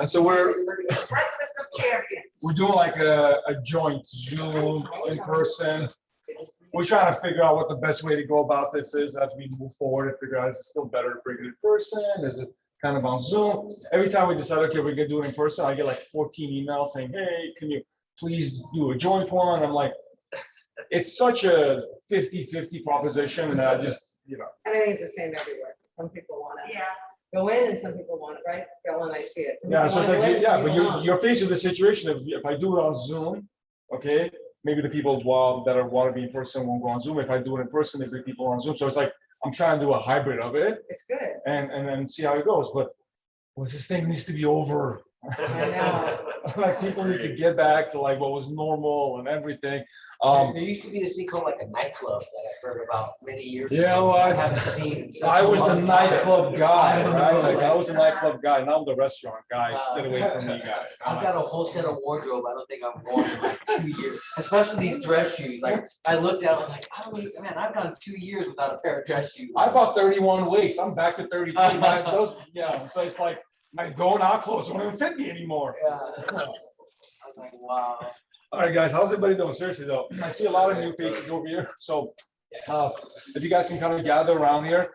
so we're Breakfast of champions. we're doing like a joint Zoom in person. We're trying to figure out what the best way to go about this is as we move forward and figure out is it still better to bring it in person? Is it kind of on Zoom? Every time we decide, okay, we're gonna do it in person, I get like 14 emails saying, hey, can you please do a joint one? I'm like, it's such a 50-50 proposition, and I just, And I think it's the same everywhere. Some people want to go in and some people want it, right? Go in, I see it. Some yeah, people so it's wanna go in, like, some but people don't. you're faced with the situation of if I do it on Zoom, okay, maybe the people that want to be in person won't go on Zoom. If I do it in person, maybe people are on Zoom. So it's like I'm trying to do a hybrid of it It's good. and then see how it goes. But this thing needs to be over. I know. Like people need to get back to like what was normal and everything. There used to be this thing called like a nightclub that I heard about many years ago. Yeah, well, I haven't seen. in such I a was the long time. nightclub guy, right? Like I was the nightclub guy. Now I'm the restaurant guy. Stay away from me, guy. I've got a whole set of wardrobe. I don't think I've worn in like 2 years, especially these dress shoes. Like I looked down, I was like, man, I've gone 2 years without a pair of dress shoes. I bought 31 waist. I'm back to 33. Right? So it's like my going out clothes don't even fit me anymore. Yeah. I was like, wow. All right, guys, how's everybody doing? Seriously though, I see a lot of new faces over here. So if you guys can kind of gather around here,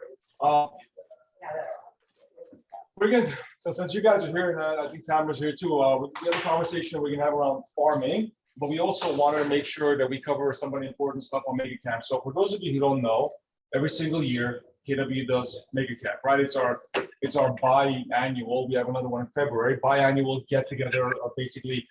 we're gonna. So since you guys are here, and I think Tamara's here too, we have a conversation we can have around farming. But we also wanted to make sure that we cover some of the important stuff on Megacamp. So for those of you who don't know, every single year KW does Megacamp, right? It's our biannual. We have another one in February. Biannual get together of basically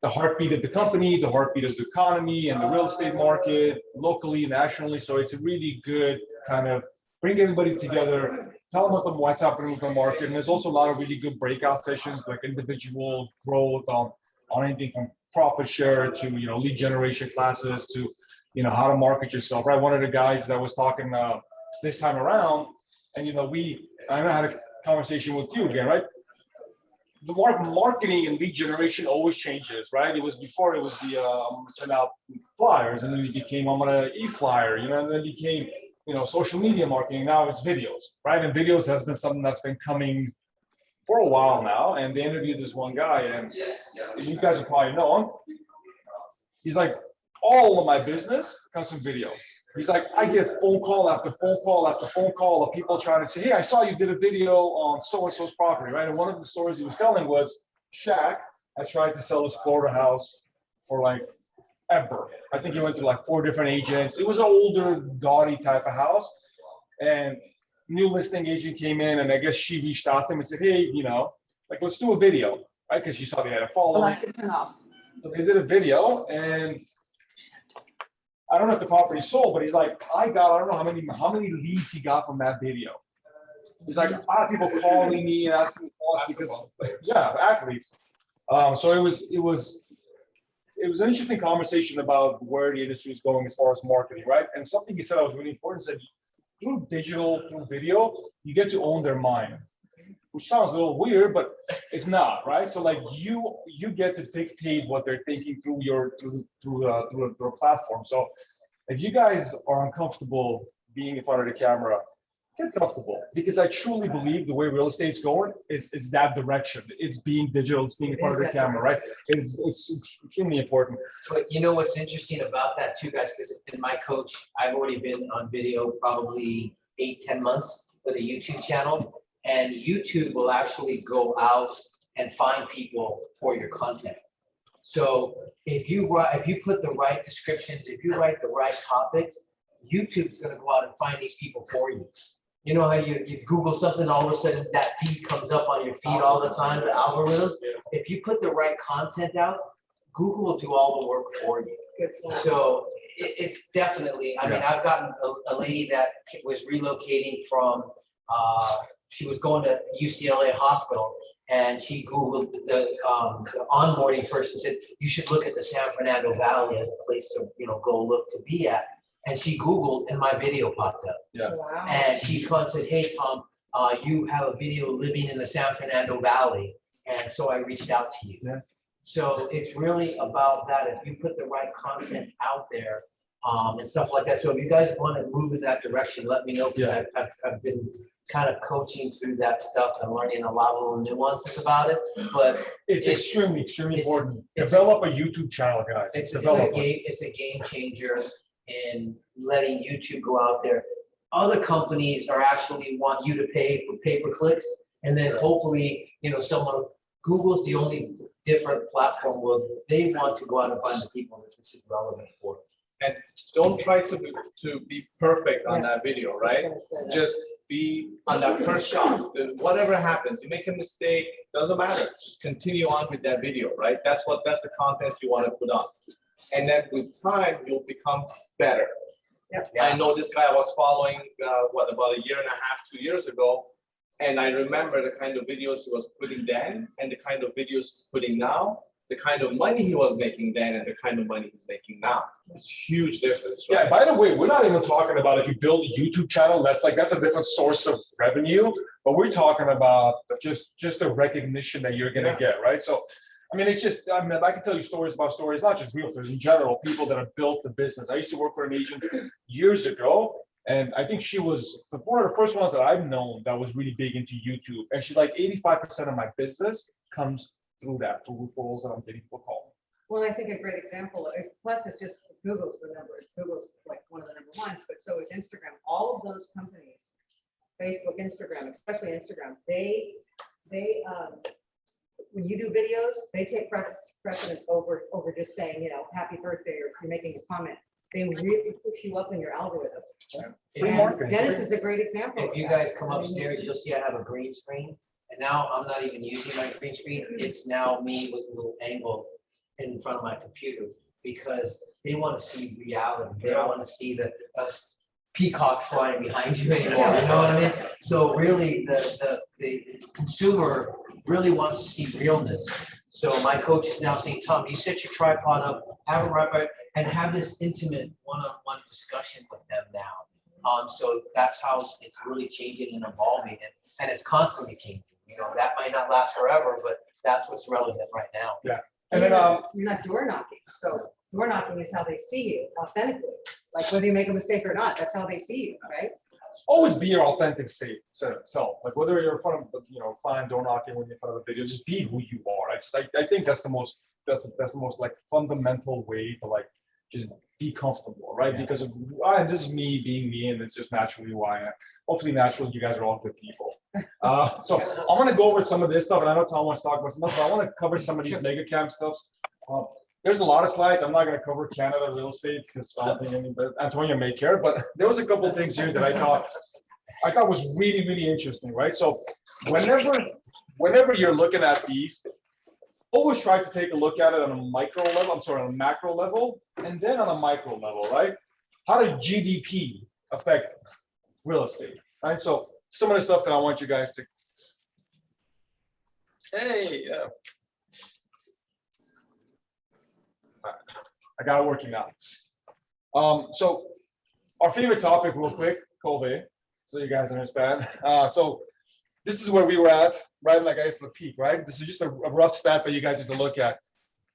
the heartbeat of the company, the heartbeat of the economy and the real estate market, locally, nationally. So it's a really good kind of bring everybody together, tell them what's happening with the market. And there's also a lot of really good breakout sessions, like individual growth on anything from profit share to lead generation classes to how to market yourself. Right, one of the guys that was talking this time around, and I had a conversation with you again, right? The marketing and lead generation always changes, right? Before it was the I'm gonna send out flyers, and then it became I'm gonna e-flyer, and then it became social media marketing. Now it's videos, right? And videos has been something that's been coming for a while now. And they interviewed this one guy, and you guys will probably know him. He's like, all of my business comes from video. He's like, I get phone call after phone call after phone call of people trying to say, hey, I saw you did a video on so-and-so's property, right? And one of the stories he was telling was, Shaq, I tried to sell his Florida house for like ever. I think he went to like 4 different agents. It was an older, gaudy type of house. And new listing agent came in, and I guess she reached out to him and said, hey, let's do a video, right? Because she saw they had a following. So they did a video, and I don't know if the property sold, but he's like, I don't know how many leads he got from that video. He's like, a lot of people calling me and asking me because athletes. So it was an interesting conversation about where the industry is going as far as marketing, right? And something he said that was really important, said through digital, through video, you get to own their mind, which sounds a little weird, but it's not, right? So like you get to dictate what they're thinking through a platform. So if you guys are uncomfortable being in front of the camera, get comfortable, because I truly believe the way real estate's going is that direction. It's being digital, it's being in front of the camera, right? It's extremely important. But what's interesting about that too, guys, because in my coach, I've already been on video probably 8-10 months with a YouTube channel, and YouTube will actually go out and find people for your content. So if you put the right descriptions, if you write the right topics, YouTube's going to go out and find these people for you. You know how you Google something, all of a sudden that feed comes up on your feed all the time, the algorithms. If you put the right content out, Google will do all the work for you. So it's definitely, I mean, I've gotten a lady that was relocating from, she was going to UCLA hospital, and she Googled the onboarding person, said, you should look at the San Fernando Valley as a place to, go look to be at. And she Googled, and my video popped up. Yeah. Wow. And she said, hey, Tom, you have a video living in the San Fernando Valley. And so I reached out to you. Yeah. So it's really about that. If you put the right content out there and stuff like that. So if you guys want to move in that direction, let me know, because I've been kind of coaching through that stuff and learning a lot of little nuances about it, but It's extremely important. Develop a YouTube channel, guys. it's Develop. a game changer in letting YouTube go out there. Other companies are actually want you to pay for pay-per-clicks, and then hopefully, someone, Google's the only different platform where they want to go out and find the people that this is relevant for. And don't try to be perfect on that video, Just right? gonna say that. Just be on that first shot. Whatever happens, you make a mistake, doesn't matter. Just continue on with that video, right? That's the content you want to put on. And then with time, you'll become better. I know this guy I was following, about a year and a half, 2 years ago. And I remember the kind of videos he was putting then and the kind of videos he's putting now, the kind of money he was making then and the kind of money he's making now. It's huge difference, right? Yeah, by the way, we're not even talking about if you build a YouTube channel, that's a different source of revenue, but we're talking about just the recognition that you're gonna get, right? So, I mean, it's just, I can tell you stories, not just realtors, in general, people that have built the business. I used to work for an agent years ago, and I think she was one of the first ones that I've known that was really big into YouTube. And she's like, 85% of my business comes through referrals that I'm getting for call. Well, I think a great example, plus it's just Google's the number, Google's like one of the number ones, but so is Instagram. All of those companies, Facebook, Instagram, especially Instagram, they when you do videos, they take precedence over just saying, happy birthday, or if you're making a comment. They really push you up in your algorithm. Free And marketing. Dennis is a great example. If of you that. guys come upstairs, you'll see I have a green screen, and now I'm not even using my green screen. It's now me with a little angle in front of my computer, because they want to see reality. They don't want to see the peacock flying behind you anymore, you know what I mean? So really, the consumer really wants to see realness. So my coach is now saying, Tom, you set your tripod up, have it right, and have this intimate one-on-one discussion with them now. So that's how it's really changing and evolving, and it's constantly changing. That might not last forever, but that's what's relevant right now. Yeah. And And then, you're not door knocking, so door knocking is how they see you authentically, like whether you make a mistake or not, that's how they see you, right? always be your authentic self. Like whether you're in front of, client door knocking, when you're in front of a video, just be who you are. I think that's the most like fundamental way to like just be comfortable, right? Yeah. Because this is me being me, and it's just naturally who I am. Hopefully, naturally, you guys are all good people. So I'm gonna go over some of this stuff, and I know Tom wants to talk about some stuff, but I want to cover some of these Megacamp stuffs. There's a lot of slides. I'm not going to cover Canada real estate because I don't think anybody, Antonia may care, but there was a couple of things here that I thought was really, really interesting, right? So whenever you're looking at these, always try to take a look at it on a macro level, and then on a micro level, right? How does GDP affect real estate, right? So some of the stuff that I want you guys to, I got it working now. So our favorite topic, real quick, COVID, so you guys understand. So this is where we were at, right? Like I guess the peak, right? This is just a rough stat that you guys need to look at.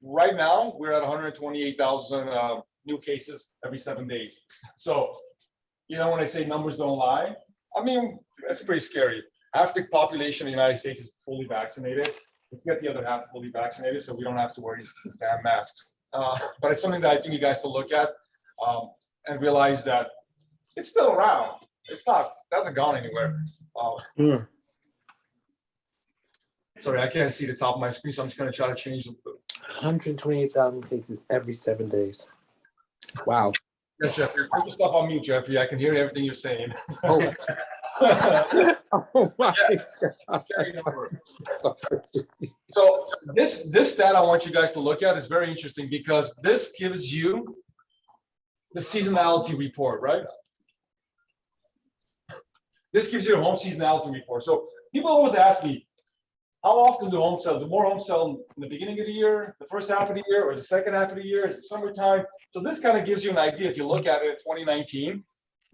Right now, we're at 128,000 new cases every 7 days. So, when I say numbers don't lie, I mean, that's pretty scary. Half the population in the United States is fully vaccinated. Let's get the other half fully vaccinated so we don't have to wear these damn masks. But it's something that I think you guys will look at and realize that it's still around. It hasn't gone anywhere. Sorry, I can't see the top of my screen, so I'm just going to try to change the 128,000 cases every 7 days. Wow. Yeah, Jeffrey, put the stuff on mute, Jeffrey. I can hear everything you're saying. Oh, oh my Yes. Scary number. So this stat I want you guys to look at is very interesting because this gives you the seasonality report, right? This gives you a home seasonality report. So people always ask me, how often do homes sell? Do more homes sell in the beginning of the year, the first half of the year, or is it the second half of the year? Is it summertime? So this kind of gives you an idea. If you look at it in 2019,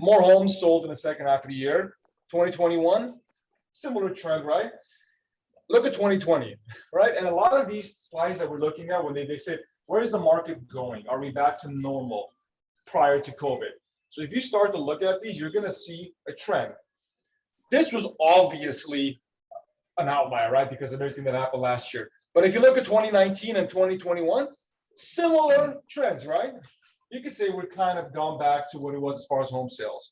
more homes sold in the second half of the year. 2021, similar trend, right? Look at 2020, right? And a lot of these slides that we're looking at, when they say, where's the market going? Are we back to normal prior to COVID? So if you start to look at these, you're going to see a trend. This was obviously an outlier, right? Because of everything that happened last year. But if you look at 2019 and 2021, similar trends, right? You could say we're kind of gone back to what it was as far as home sales.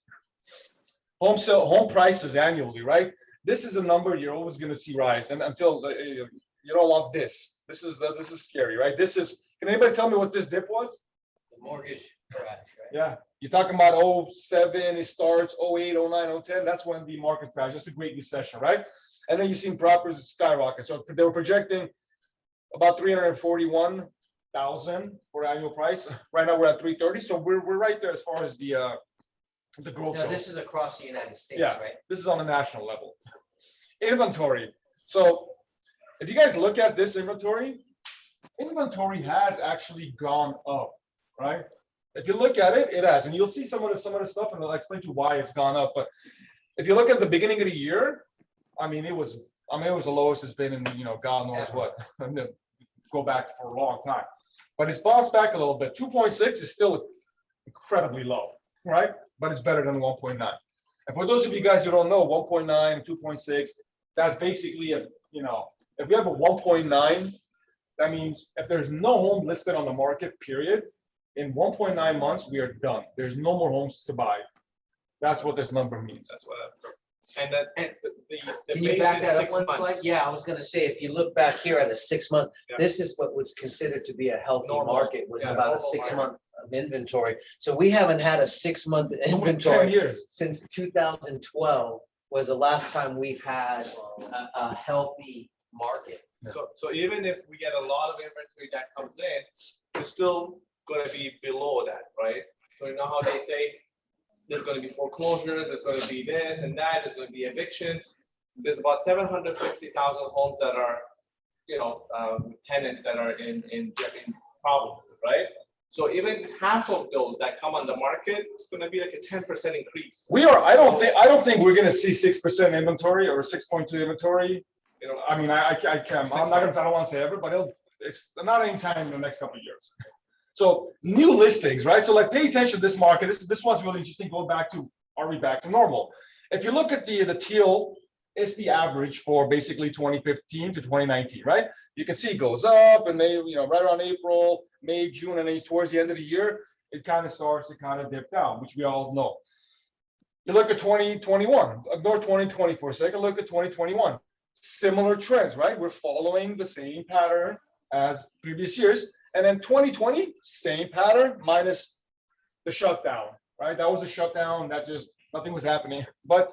Home prices annually, right? This is a number you're always going to see rise, and until you don't want this. This is scary, right? Can anybody tell me what this dip was? The mortgage crash, right? Yeah, you're talking about 07, it starts 08, 09, 010. That's when the market crashed, just a great recession, right? And then you've seen properties skyrocket. So they were projecting about 341,000 for annual price. Right now we're at 330. So we're right there as far as the growth Now, goes. this is across the United States, Yeah. right? This is on a national level. Inventory. So if you guys look at this inventory has actually gone up, right? If you look at it, it has, and you'll see some of the stuff, and I'll explain to you why it's gone up. But if you look at the beginning of the year, it was the lowest it's been in, God knows what. Go back for a long time. But it's bounced back a little bit. 2.6 is still incredibly low, right? But it's better than 1.9. And for those of you guys who don't know, 1.9, 2.6, that's basically if we have a 1.9, that means if there's no home listed on the market, period, in 1.9 months, we are done. There's no more homes to buy. That's what this number means. That's what. And that the Can you base back is that up 6 one slide? months. Yeah, I was gonna say, if you look back here at a 6 month, Yeah. this is what was considered to be a healthy Normal. market, was Yeah, about a normal 6 market. month of inventory. So we haven't had a 6 month Almost 10 inventory years. since 2012 was the last time we've had a healthy market. So even if we get a lot of inventory that comes in, we're still gonna be below that, right? So you know how they say there's gonna be foreclosures, there's gonna be this and that, there's gonna be evictions. There's about 750,000 homes that are, tenants that are in problems, right? So even half of those that come on the market, it's gonna be like a 10% increase. I don't think we're gonna see 6% inventory or 6.2 inventory. I don't want to say ever, but it's not anytime in the next couple of years. So new listings, right? So like pay attention to this market. This one's really interesting. Go back to, are we back to normal? If you look at the teal, it's the average for basically 2015 to 2019, right? You can see it goes up, and they, right around April, May, June, and then towards the end of the year, it kind of starts to kind of dip down, which we all know. You look at 2021, ignore 2020 for a second, look at 2021. Similar trends, right? We're following the same pattern as previous years. And then 2020, same pattern minus the shutdown, right? That was a shutdown, nothing was happening. But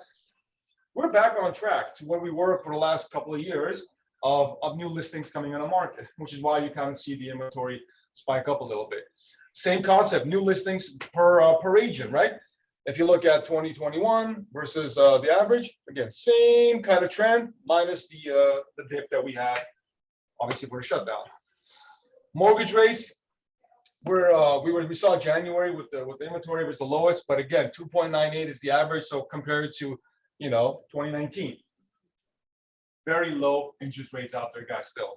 we're back on track to where we were for the last couple of years of new listings coming on the market, which is why you kind of see the inventory spike up a little bit. Same concept, new listings per agent, right? If you look at 2021 versus the average, again, same kind of trend minus the dip that we had, obviously for the shutdown. Mortgage rates, we saw January with the inventory was the lowest, but again, 2.98 is the average. So compared to 2019, very low interest rates out there, guys. Still.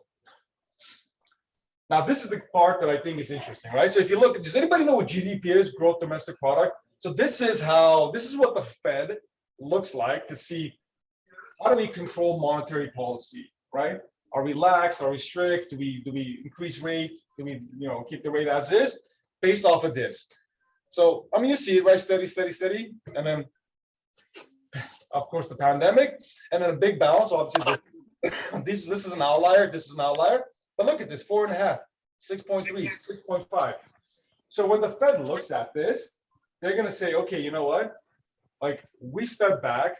Now this is the part that I think is interesting, right? So if you look, does anybody know what GDP is? Gross domestic product. So this is what the Fed looks like to see how do we control monetary policy, right? Are we lax? Are we strict? Do we increase rate? Do we keep the rate as is based off of this? So you see it, right? Steady, and then of course the pandemic, and then a big bounce. Obviously, this is an outlier. This is an outlier. But look at this: 4.5, 6.3, 6.5. So when the Fed looks at this, they're going to say, okay, you know what? Like we stepped back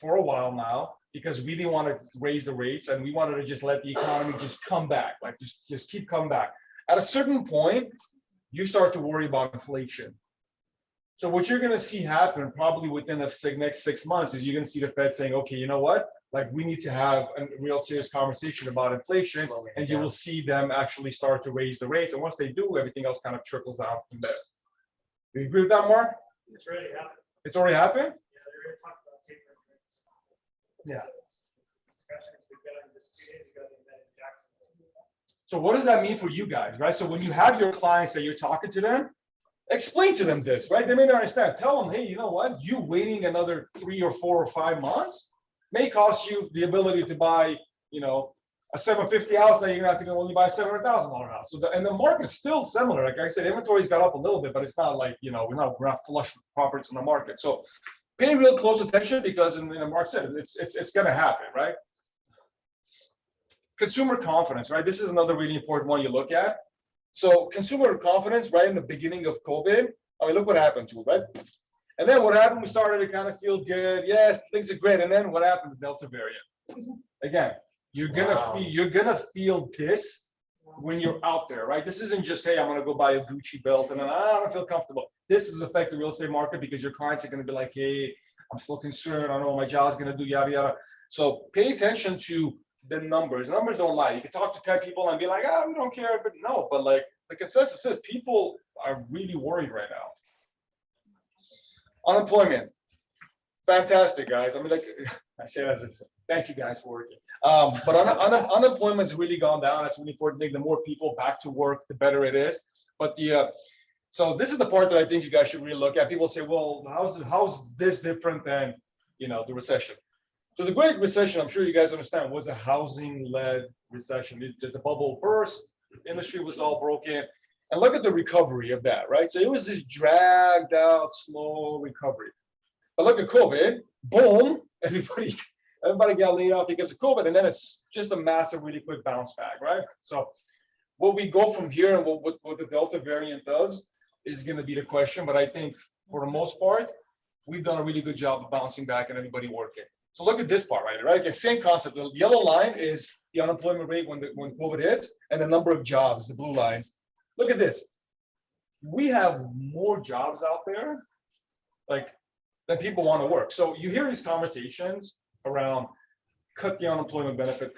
for a while now because we didn't want to raise the rates and we wanted to just let the economy just come back, like just keep coming back. At a certain point, you start to worry about inflation. So what you're going to see happen probably within the next 6 months is you're going to see the Fed saying, okay, you know what? Like we need to have a real serious conversation about inflation, and you will see them actually start to raise the rates. And once they do, everything else kind of trickles down from there. Do you agree with that, Mark? It's already happened. It's already happened? Yeah, they're going to talk about tapering rates. Yeah. Discussions we've got just 2 days ago, they met in Jacksonville. So what does that mean for you guys, right? So when you have your clients that you're talking to them, Explain to them this, right? They may not understand. Tell them, hey, you know what? You waiting another 3 or 4 or 5 months may cost you the ability to buy, you know, a 750 house. Now you're gonna have to go only buy a $700,000 house. So and the market's still similar. Like I said, inventory's got up a little bit, but it's not like, you know, we're not flush with properties in the market. So pay real close attention because, and Mark said, it's gonna happen, right? Consumer confidence, right? This is another really important one you look at. So consumer confidence, right in the beginning of COVID, I mean, look what happened to it, right? And then what happened? We started to kind of feel good. Yes, things are great. And then what happened? The Delta variant. Again, you're gonna feel this when you're out there, right? This isn't just, hey, I'm gonna go buy a Gucci belt and then I don't feel comfortable. This is affect the real estate market because your clients are gonna be like, hey, I'm still concerned. I don't know what my job's gonna do, yada yada. So pay attention to the numbers. Numbers don't lie. You can talk to 10 people and be like, ah, we don't care, but no. But like the consensus is people are really worried right now. Unemployment, fantastic, guys. I mean, like I say as if thank you guys for working. But unemployment has really gone down. That's really important thing. The more people back to work, the better it is. But so this is the part that I think you guys should really look at. People say, well, how's this different than, you know, the recession? So the Great Recession, I'm sure you guys understand, was a housing-led recession. The bubble burst, the industry was all broken. And look at the recovery of that, right? So it was this dragged out, slow recovery. But look at COVID, boom, everybody got laid off because of COVID. And then it's just a massive, really quick bounce back, right? So what we go from here and what the Delta variant does is going to be the question. But I think for the most part, we've done a really good job of bouncing back and everybody working. So look at this part, right? Again, same concept. The yellow line is the unemployment rate when COVID hits, and the number of jobs, the blue lines. Look at this. We have more jobs out there, like, than people want to work. So you hear these conversations around cut the unemployment benefit,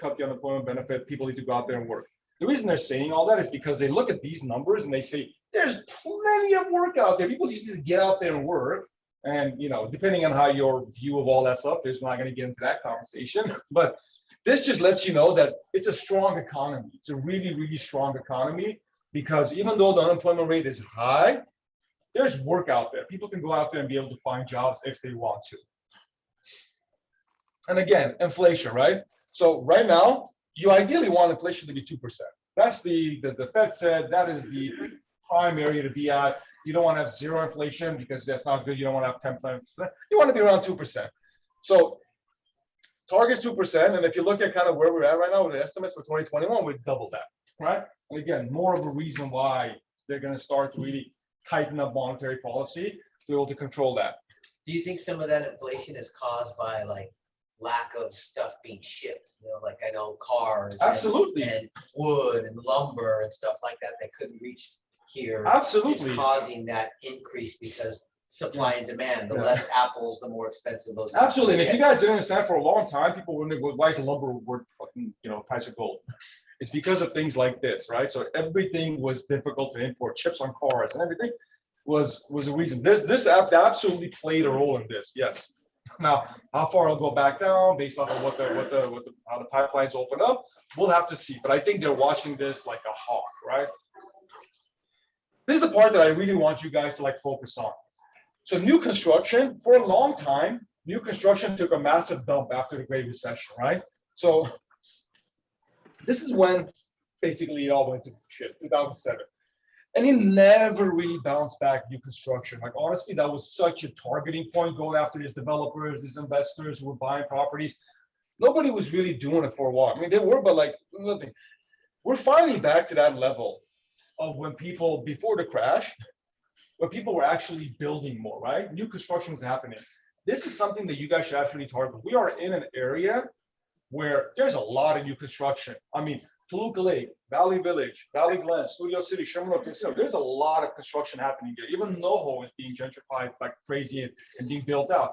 people need to go out there and work. The reason they're saying all that is because they look at these numbers and they say, there's plenty of work out there. People just need to get out there and work. And, you know, depending on how your view of all that stuff is, we're not going to get into that conversation. But this just lets you know that it's a strong economy. It's a really, really strong economy because even though the unemployment rate is high, there's work out there. People can go out there and be able to find jobs if they want to. And again, inflation, right? So right now, you ideally want inflation to be 2%. That's the Fed said that is the prime area to be at. You don't want to have zero inflation because that's not good. You don't want to have 10%. You want to be around 2%. So target's 2%. And if you look at kind of where we're at right now with the estimates for 2021, we'd double that, right? And again, more of a reason why they're going to start to really tighten up monetary policy to be able to control that. Do you think some of that inflation is caused by like lack of stuff being shipped? You know, like I know cars Absolutely. and wood and lumber and stuff like that that couldn't reach here. Absolutely. Is causing that increase because supply and demand. The Yeah. less apples, the more expensive those. Absolutely. And if you get. guys didn't understand, for a long time, people were wondering why is lumber worth fucking, you know, price of gold. It's because of things like this, right? So everything was difficult to import. Chips on cars and everything was a reason. This absolutely played a role in this. Yes. Now, how far it'll go back down based off of how the pipelines open up, we'll have to see. But I think they're watching this like a hawk, right? This is the part that I really want you guys to like focus on. So new construction, for a long time, new construction took a massive dump after the Great Recession, right? So this is when basically it all went to shit, 2007. And it never really bounced back, new construction. Like honestly, that was such a targeting point, going after these developers, these investors who were buying properties. Nobody was really doing it for a while. I mean, they were, but like nothing. We're finally back to that level of when people, before the crash, when people were actually building more, right? New construction is happening. This is something that you guys should actually target. We are in an area where there's a lot of new construction. I mean, Toluca Lake, Valley Village, Valley Glen, Studio City, Sherman Oaks, there's a lot of construction happening here. Even NoHo is being gentrified like crazy and being built out.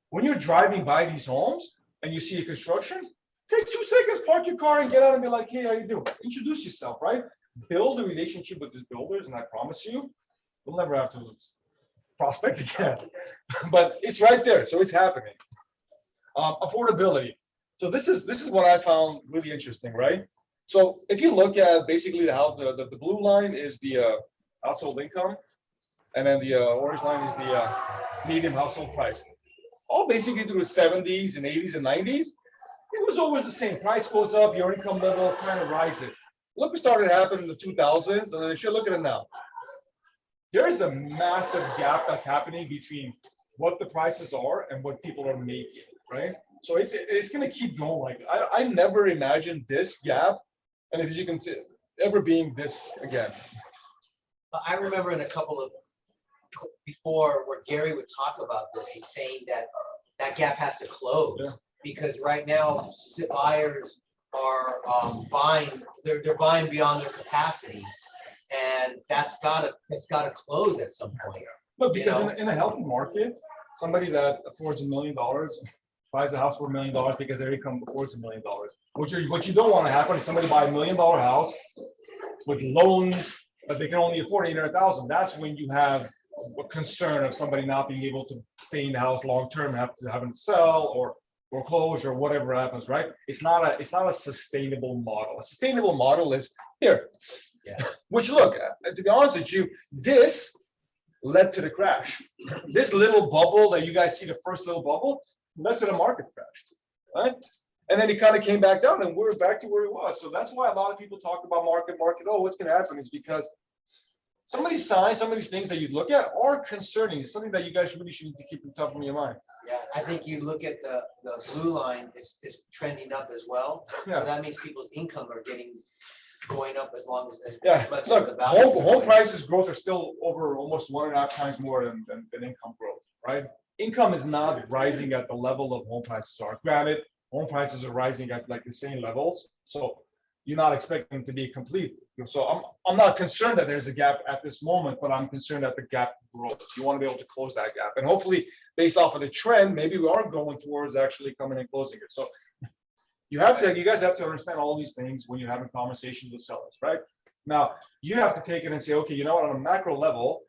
When you're driving by these homes and you see a construction, take 2 seconds, park your car and get out and be like, hey, how you doing? Introduce yourself, right? Build a relationship with these builders, and I promise you, we'll never have to prospect again. But it's right there, so it's happening. Affordability. So this is what I found really interesting, right? So if you look at basically how the blue line is the household income, and then the orange line is the median household price. All basically through the 70s and 80s and 90s, it was always the same. Price goes up, your income level kind of rises. Look what started happening in the 2000s, and then you should look at it now. There is a massive gap that's happening between what the prices are and what people are making, right? So it's going to keep going. Like I never imagined this gap, and as you can see, ever being this again. I remember in a couple of before where Gary would talk about this and saying that that gap has to close Yeah. because right now buyers are buying, they're buying beyond their capacity, and that's gotta close at some point. Look, because You know? in a healthy market, somebody that affords $1 million buys a house for $1 million because their income affords $1 million. What you don't want to happen is somebody buy $1 million house with loans that they can only afford 800,000. That's when you have a concern of somebody not being able to stay in the house long term, having to sell or foreclose or whatever happens, right? It's not a sustainable model. A sustainable model is here. Yeah. Which look, to be honest with you, this led to the crash. This little bubble that you guys see, the first little bubble, led to the market crash, right? And then it kind of came back down and we're back to where it was. So that's why a lot of people talk about market. Oh, what's going to happen is because some of these signs, some of these things that you look at are concerning. It's something that you guys really should need to keep in top of your mind. Yeah, I think you look at the blue line is trending up as well. Yeah. So that means people's income are going up as Yeah, much as look, the value. home prices growth are still over almost 1.5 times more than income growth, right? Income is not rising at the level of home prices are. Granted, home prices are rising at like the same levels, so you're not expecting them to be complete. So I'm not concerned that there's a gap at this moment, but I'm concerned that the gap grows. You want to be able to close that gap, and hopefully, based off of the trend, maybe we are going towards actually coming and closing it. So you guys have to understand all these things when you're having conversations with sellers, right? Now you have to take it and say, okay, you know what, on a macro level,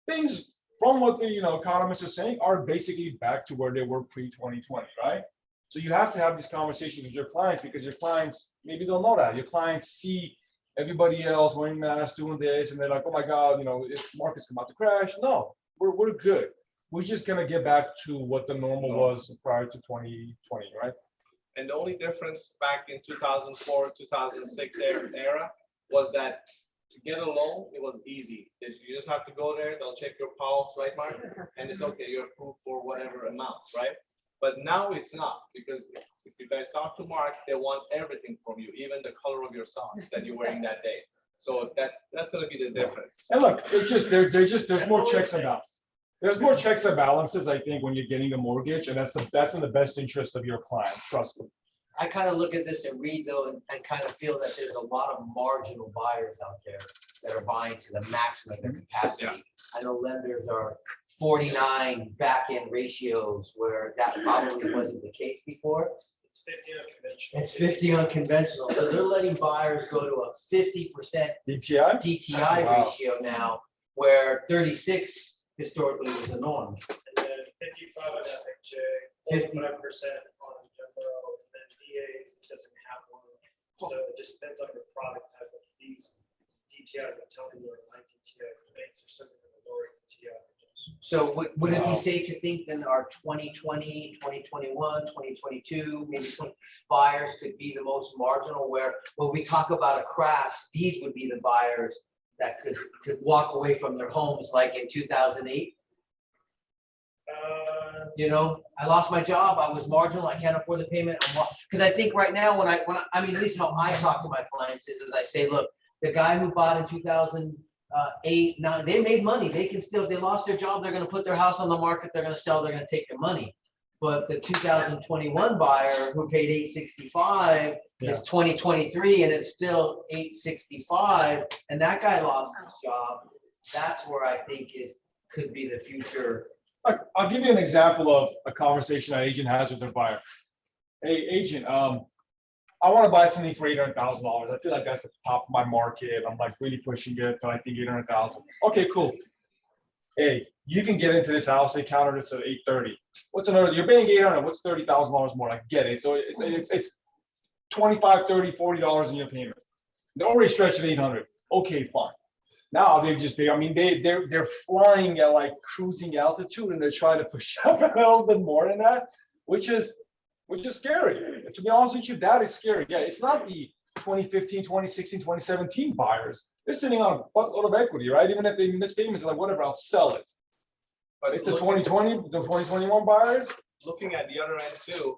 things from what the economists are saying are basically back to where they were pre-2020, right? So you have to have these conversations with your clients because your clients maybe don't know that. Your clients see everybody else wearing masks, doing this, and they're like, oh my God, if markets come out to crash. No, we're good. We're just gonna get back to what the normal was prior to 2020, right? And the only difference back in 2004, 2006 era was that to get a loan, it was easy. You just have to go there, they'll check your pulse, right, Mark? And it's okay, you're approved for whatever amount, right? But now it's not, because if you guys talk to Mark, they want everything from you, even the color of your socks that you're wearing that day. So that's gonna be the difference. And look, it's just there's more checks and balances. There's more checks and balances, I think, when you're getting a mortgage, and that's in the best interest of your client. Trust me. I kind of look at this and read though, and kind of feel that there's a lot of marginal buyers out there that are buying to the maximum of their capacity. Yeah. I know lenders are 49 back-end ratios where that probably wasn't the case before. It's 50 unconventional. It's 50 unconventional, so they're letting buyers go to a 50% DTI? DTI Wow. ratio now, where 36 historically was the norm. And then 55 on FHA, 45% on jumbo, and then VAs, it doesn't have one. So it just depends on your product type. Of these DTIs, I'm telling you, are 19 DTIs, the banks are still going to lower DTI. So would it Wow. be safe to think then our 2020, 2021, 2022, maybe 20 buyers could be the most marginal, where when we talk about a crash, these would be the buyers that could walk away from their homes like in 2008? I lost my job, I was marginal, I can't afford the payment. Because I think right now when I mean, at least how I talk to my clients is, as I say, look, the guy who bought in 2008, 9, they made money. They lost their job. They're going to put their house on the market. They're going to sell. They're going to take their money. But the 2021 buyer who paid 865 is 2023, and it's still 865, and that guy lost his job. That's where I think could be the future. I'll give you an example of a conversation an agent has with their buyer. Hey, agent, I want to buy something for $800,000. I feel like that's the top of my market. I'm like really pushing it, but I think 800,000. Okay, cool. Hey, you can get into this house. They counted this at 830. What's another? You're paying 800. What's $30,000 more? I get it. So it's $25, $30, $40 in your payment. They're already stretched at 800. Okay, fine. Now they're flying at like cruising altitude and they're trying to push up a little bit more than that, which is scary. To be honest with you, that is scary. Yeah, it's not the 2015, 2016, 2017 buyers. They're sitting on a buttload of equity, right? Even if they miss payments, like whatever, I'll sell it. But it's the 2020, the 2021 buyers. Looking at the other end too,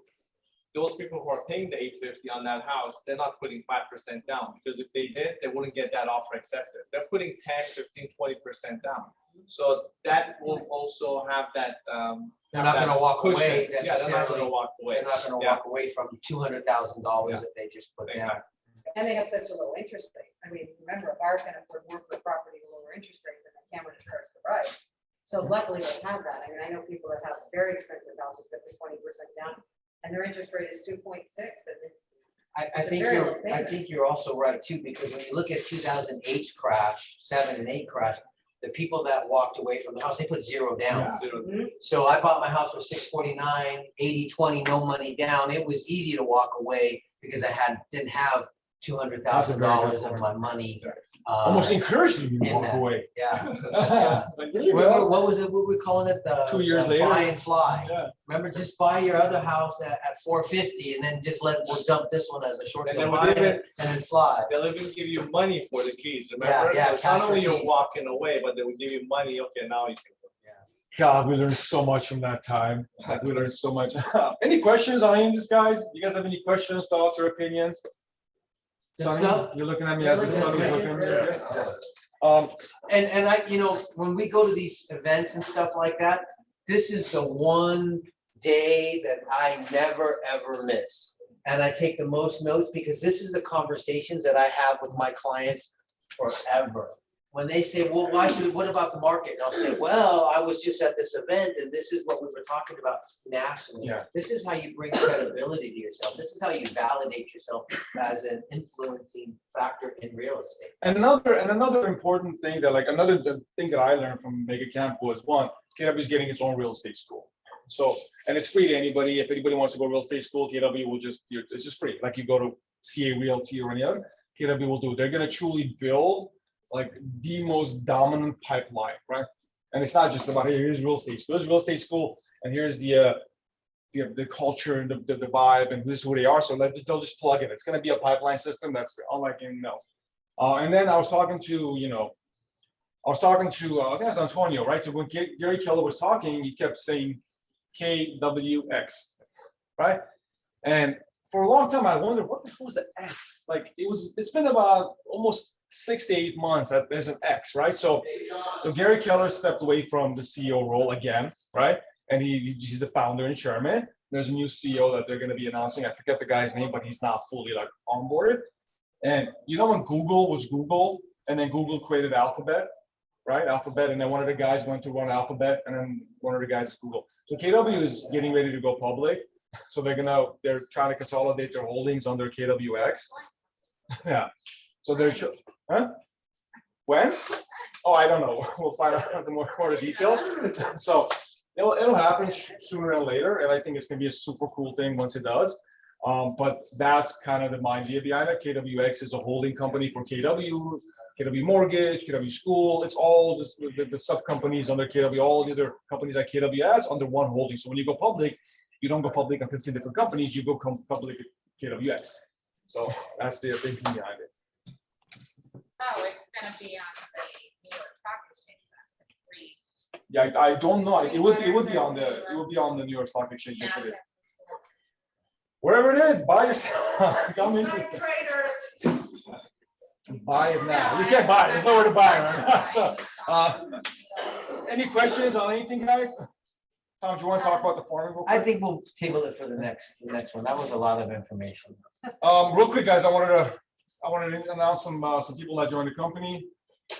those people who are paying the 850 on that house, they're not putting 5% down, because if they did, they wouldn't get that offer accepted. They're putting 10, 15, 20% down. So that will also have that. They're not gonna walk cushion. away Yeah, they're not gonna necessarily. walk away. They're not gonna Yeah, walk away from $200,000 Yeah. that they just put down. exactly. And they have such a low interest rate. I mean, remember, a buyer can afford more for a property at a lower interest rate than they can when it starts to rise. So luckily they have that. I mean, I know people that have very expensive houses that put 20% down and their interest rate is 2.6 and I It's a think very low you're, I payment. think you're also right too, because when you look at 2008's crash, 7 and 8 crash, the people that walked away from the house, they put zero down. Yeah. Zero. So I bought my house for 649, 80-20, no money down. It was easy to walk away because didn't have $200,000 of my money. Almost encouraged you to in walk that. away. Yeah. It's like, there you Remember, go. what was it, what were we calling it? The 2 years the later. Buy and fly. Yeah. Remember, just buy your other house at 450 and then we'll dump this one as a short And sale, then we buy give it and then fly. They'll even give you money for the keys, remember? Yeah, So it's not cash only for you're keys. walking away, but they will give you money, okay, now you can. God, we learned so much from that time. Like, we learned so much. Any questions on any of these guys? You guys have any questions, thoughts, or opinions? Good Sonny, stuff. you're looking at me as if Really Sonny's good. looking at me. Yeah. Okay. And I, when we go to these events and stuff like that, this is the one day that I never, ever miss. And I take the most notes because this is the conversations that I have with my clients forever. When they say, well, what about the market? And I'll say, well, I was just at this event and this is what we were talking about nationally. Yeah. This is how you bring credibility to yourself. This is how you validate yourself as an influencing factor in real estate. And another important thing that, the thing that I learned from Megacamp was, one, KW is getting its own real estate school. So, and it's free to anybody. If anybody wants to go to real estate school, KW will it's just free. Like you go to CA Realty or any other, KW will do. They're gonna truly build like the most dominant pipeline, right? And it's not just about, hey, here's real estate school, here's real estate school, and here's the culture and the vibe, and this is who they are. So they'll just plug in. It's gonna be a pipeline system that's unlike anything else. And then I was talking to, I think it was Antonio, right? So when Gary Keller was talking, he kept saying KWX, right? And for a long time, I wondered what the hell was the X? Like it's been about almost 6 to 8 months that there's an X, right? So Gary Keller stepped away from the CEO role again, right? And he's the founder and chairman. There's a new CEO that they're going to be announcing. I forget the guy's name, but he's not fully like onboarded. And when Google was Google, and then Google created Alphabet, right? Alphabet, and then one of the guys went to run Alphabet, and then one of the guys is Google. So KW is getting ready to go public. So they're trying to consolidate their holdings under KWX. Yeah. So huh? When? Oh, I don't know. We'll find out the more detail. So it'll happen sooner than later, and I think it's gonna be a super cool thing once it does. But that's kind of the idea behind it. KWX is a holding company for KW Mortgage, KW School. It's all the sub companies under KW, all the other companies that KW has under one holding. So when you go public, you don't go public on 15 different companies. You go public at KWX. So that's the thinking behind it. Oh, it's gonna be on the New York Stock Exchange. Then. Yeah, I don't know. It would be on the New York Stock Exchange. Yeah, If it is. Wherever it is, buy yourself. Come in. Night traders. Buy it now. You can't buy it. There's nowhere to buy it right now. So, any questions on anything, guys? Tom, do you want to talk about the farming real I quick? think we'll table it for the next one. That was a lot of information. Real quick, guys, I wanted to announce some people that joined the company.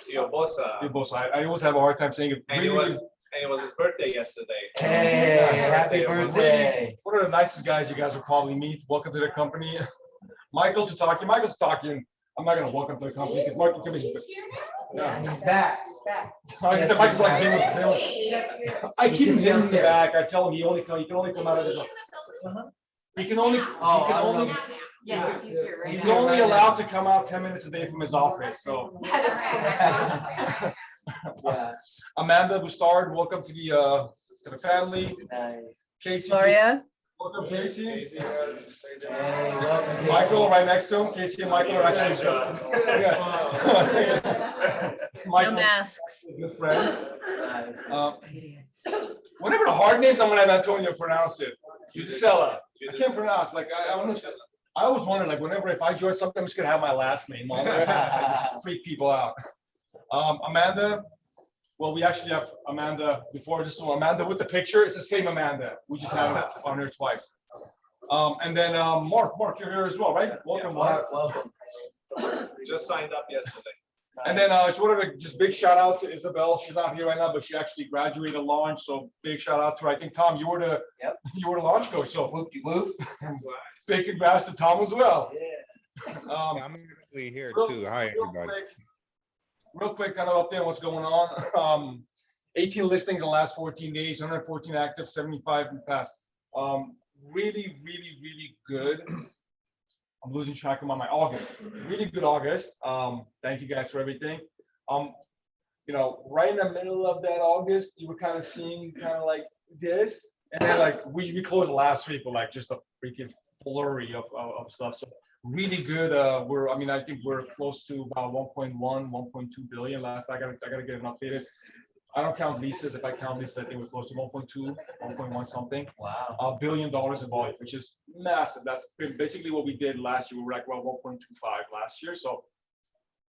Your boss, I always have a hard time saying it. and it was his birthday yesterday. Hey, happy birthday. One of the nicest guys you guys will probably meet. Welcome to the company. Michael Tutaki. I'm not gonna welcome to the company because Michael can be. Yeah, he's back. He's back. Like I said, Michael's like being with. He's I keep him in the downstairs. back. I tell him he can only come out of his. He can only. Oh, I don't know. Yeah, he's here right He's now. only allowed to come out 10 minutes a day from his office, so. That is correct. Yeah, Amanda Bustard, welcome to the family. nice. Casey, Gloria, welcome Casey. Hey, welcome. Michael right next to him. Casey and Michael are actually no Michael, masks. good friends. Nice. Whatever the hard names, I'm gonna have Antonio pronounce it. Gisela. I can't pronounce, like, I always wonder, like, whenever, if I join something, I'm just gonna have my last name on there. I just freak people out. Amanda, well, we actually have Amanda before, just so Amanda with the picture, it's the same Amanda. We just have it on here twice. And then, Mark, you're here as well, right? Welcome, Mark. Welcome. Just signed up yesterday. And then, just want to just big shout out to Isabel. She's not here right now, but she actually graduated launch, so big shout out to her. I think, Tom, you were the launch coach, so Whoop-de-whoop. big congrats to Tom as well. Yeah. I'm actually here Real- too. Hi, real everybody. quick- Real quick, kind of update on what's going on. 18 listings in the last 14 days, 114 active, 75 in the past. Really good. I'm losing track of my August. Really good August. Thank you guys for everything. You know, right in the middle of that August, you were kind of seeing kind of like this, and then like we closed last week with like just a freaking flurry of stuff. So really good. I think we're close to about 1.1, 1.2 billion last. I gotta get it updated. I don't count leases. If I count leases, I think we're close to 1.2, 1.1 something. Wow. $1 billion in volume, which is massive. That's basically what we did last year. We were like about 1.25 last year. So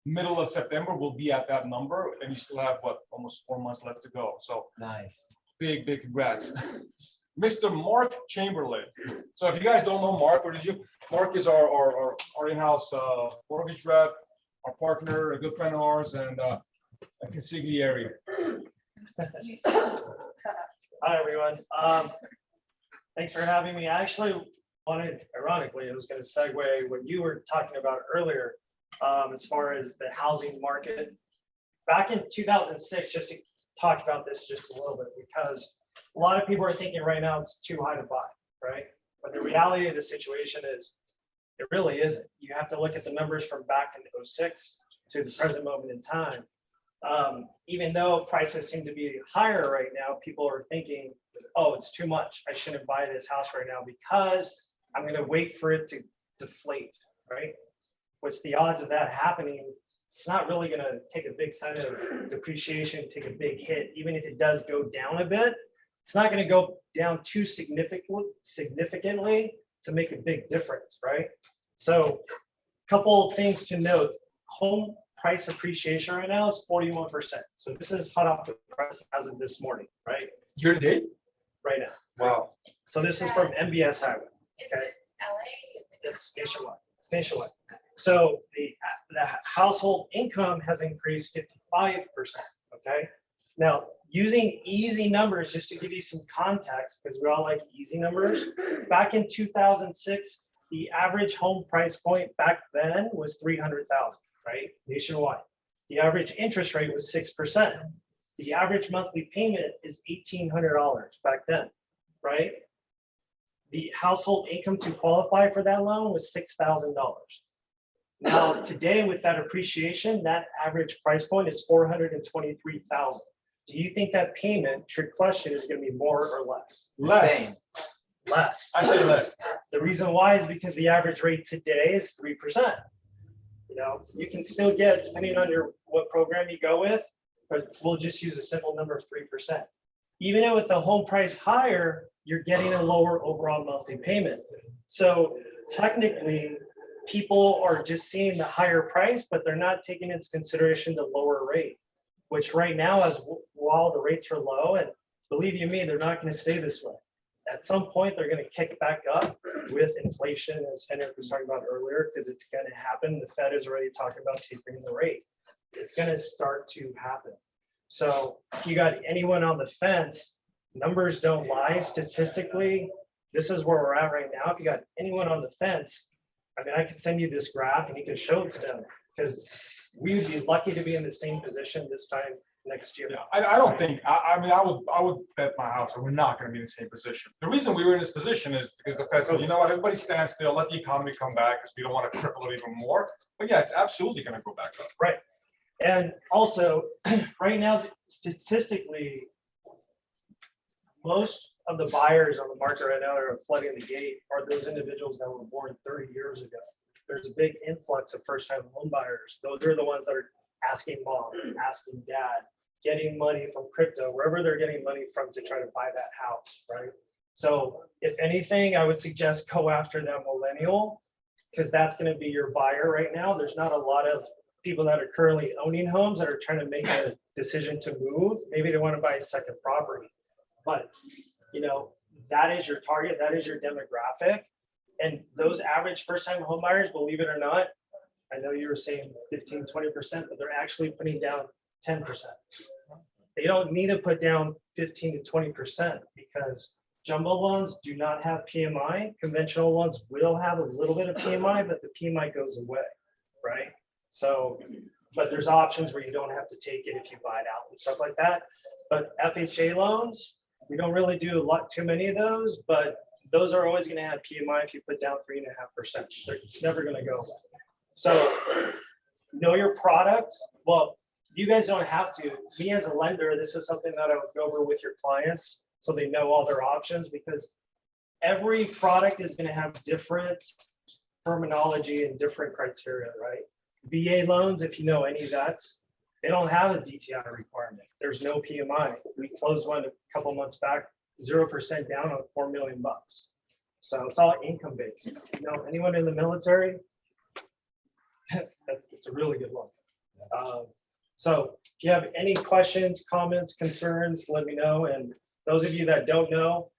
middle of September, we'll be at that number, and you still have what, almost 4 months left to go. So Nice. big congrats. Mr. Mark Chamberlain. So if you guys don't know Mark, or did you? Mark is our in-house mortgage rep, our partner, a good friend of ours, and a consigliere. Hi, everyone. Thanks for having me. I actually wanted, ironically, I was going to segue what you were talking about earlier, as far as the housing market. Back in 2006, just to talk about this just a little bit, because a lot of people are thinking right now it's too high to buy, right? But the reality of the situation is it really isn't. You have to look at the numbers from back in 06 to the present moment in time. Even though prices seem to be higher right now, people are thinking, oh, it's too much. I shouldn't buy this house right now because I'm going to wait for it to deflate, right? Which the odds of that happening, it's not really going to take a big sign of depreciation, take a big hit. Even if it does go down a bit, it's not going to go down too significantly to make a big difference, right? So a couple of things to note. Home price appreciation right now is 41%. So this is hot off the press as of this morning, right? Year to date? Right now. Wow. So this is from MBS Highway. Is Okay. it LA? It's nationwide. It's nationwide. So the household income has increased 55%. Okay. Now, using easy numbers, just to give you some context, because we all like easy numbers. Back in 2006, the average home price point back then was 300,000, right? Nationwide. The average interest rate was 6%. The average monthly payment is $1,800 back then, right? The household income to qualify for that loan was $6,000. Now, today with that appreciation, that average price point is $423,000. Do you think that payment, trick question, is going to be more or less? Less. Same. Less. I say less. The reason why is because the average rate today is 3%. You know, you can still get, depending on what program you go with, but we'll just use a simple number of 3%. Even with the home price higher, you're getting a lower overall monthly payment. So technically, people are just seeing the higher price, but they're not taking into consideration the lower rate, which right now, as while the rates are low, and believe you me, they're not going to stay this way. At some point, they're going to kick back up with inflation, as Henrik was talking about earlier, because it's going to happen. The Fed is already talking about tapering the rate. It's going to start to happen. So if you got anyone on the fence, numbers don't lie. Statistically, this is where we're at right now. If you got anyone on the fence, I mean, I could send you this graph and you can show it to them, because we would be lucky to be in the same position this time next year. Yeah, I don't think, I mean, I would bet my house that we're not gonna be in the same position. The reason we were in this position is because the Fed said, you know what, everybody stand still, let the economy come back, because we don't want to cripple it even more. But yeah, it's absolutely gonna go back up. Right. And also, right now, statistically, most of the buyers on the market right now that are flooding the gate are those individuals that were born 30 years ago. There's a big influx of first-time home buyers. Those are the ones that are asking mom, asking dad, getting money from crypto, wherever they're getting money from to try to buy that house, right? So if anything, I would suggest go after that millennial, because that's going to be your buyer right now. There's not a lot of people that are currently owning homes that are trying to make a decision to move. Maybe they want to buy a second property, but you know, that is your target, that is your demographic. And those average first-time home buyers, believe it or not, I know you were saying 15, 20%, but they're actually putting down 10%. They don't need to put down 15 to 20% because jumbo loans do not have PMI. Conventional loans will have a little bit of PMI, but the PMI goes away, right? So, but there's options where you don't have to take it if you buy it out and stuff like that. But FHA loans, we don't really do too many of those, but those are always going to have PMI if you put down 3.5%. It's never going to go away. So know your product. Well, you guys don't have to. Me as a lender, this is something that I would go over with your clients so they know all their options, because every product is going to have different terminology and different criteria, right? VA loans, if you know any of that, they don't have a DTI requirement. There's no PMI. We closed one a couple months back, 0% down on $4 million. So it's all income based. You know, anyone in the military, it's a really good loan. So if you have any questions, comments, concerns, let me know. And those of you that don't know,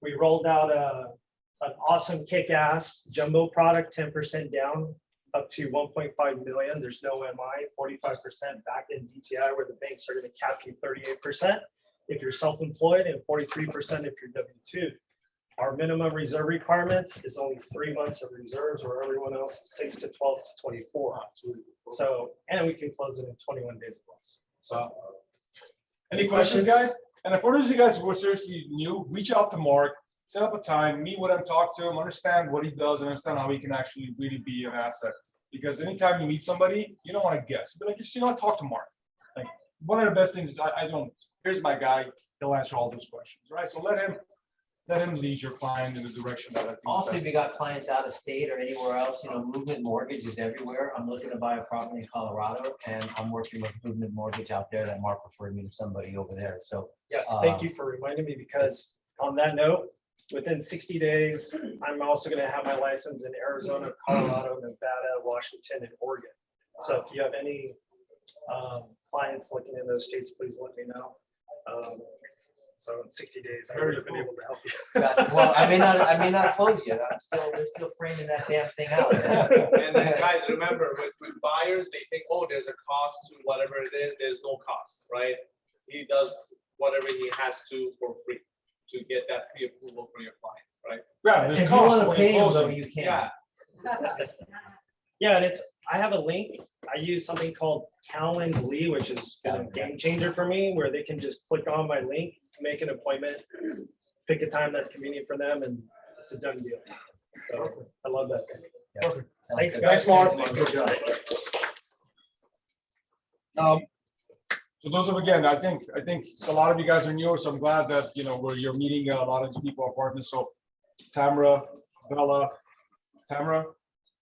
we rolled out an awesome kick-ass jumbo product, 10% down, up to 1.5 million. There's no MI, 45% back in DTI, where the banks are going to cap you 38% if you're self-employed and 43% if you're W-2. Our minimum reserve requirements is only 3 months of reserves, where everyone else is 6 to 12 to 24. So, and we can close it in 21 days plus. So, Any questions, guys? And for those of you guys who are seriously new, reach out to Mark, set up a time, meet with him, talk to him, understand what he does, and understand how he can actually really be an asset. Because anytime you meet somebody, you don't want to guess. Be like, you know, talk to Mark. Like, one of the best things is I don't. Here's my guy. He'll answer all those questions, right? So let him lead your client in the direction that I think. Also, if you got clients out of state or anywhere else, you know, Movement Mortgage is everywhere. I'm looking to buy a property in Colorado, and I'm working with Movement Mortgage out there. That Mark referred me to somebody over there. So yes, thank you for reminding me, because on that note, within 60 days, I'm also going to have my license in Arizona, Colorado, Nevada, Washington, and Oregon. So if you have any clients looking in those states, please let me know. So in 60 days, I would have been able to help you. well, I may not have told you. We're still framing that damn thing out. And then guys, remember with buyers, they think, oh, there's a cost to whatever it is. There's no cost, right? He does whatever he has to for free to get that pre-approval for your client, right? Yeah, there's If you cost want to when pay you're him, though, closing. you can. Yeah. Yeah, and I have a link. I use something called Calendly, which is a game changer for me, where they can just click on my link, make an appointment, pick a time that's convenient for them, and it's a done deal. So I love that. Perfect. Thanks, Thanks, guys. Mark. Good job. So those are, again, I think a lot of you guys are newer, so I'm glad that, you know, you're meeting a lot of these people, our partners. So Tamara, Bella, Tamara,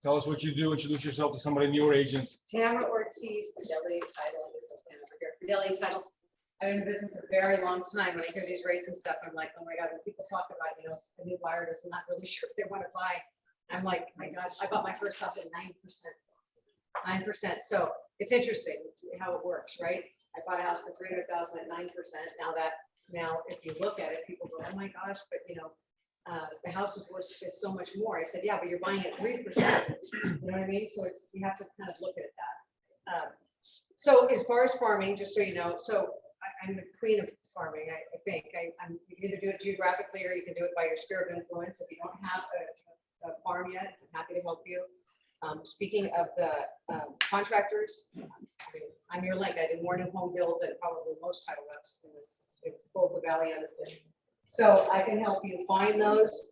tell us what you do, introduce yourself to somebody newer agents. Tamara Ortiz, Fidelity Title, this is Tamara here, Fidelity Title. I've been in business a very long time. When I hear these rates and stuff, I'm like, oh my God, when people talk about, you know, a new buyer is not really sure if they want to buy. I'm like, my God, I bought my first house at 9%. 9%. So it's interesting how it works, right? I bought a house for 300,000 at 9%. Now, if you look at it, people go, oh my gosh, but you know, the house is worth so much more. I said, yeah, but you're buying at 3%. You know what I mean? So it's, you have to kind of look at that. So as far as farming, just so you know, so I'm the queen of farming, I think. You can either do it geographically or you can do it by your sphere of influence. If you don't have a farm yet, I'm happy to help you. Speaking of the contractors, I mean, I'm your link. I did more new home build than probably most title reps in this, in both the valley and the city. So I can help you find those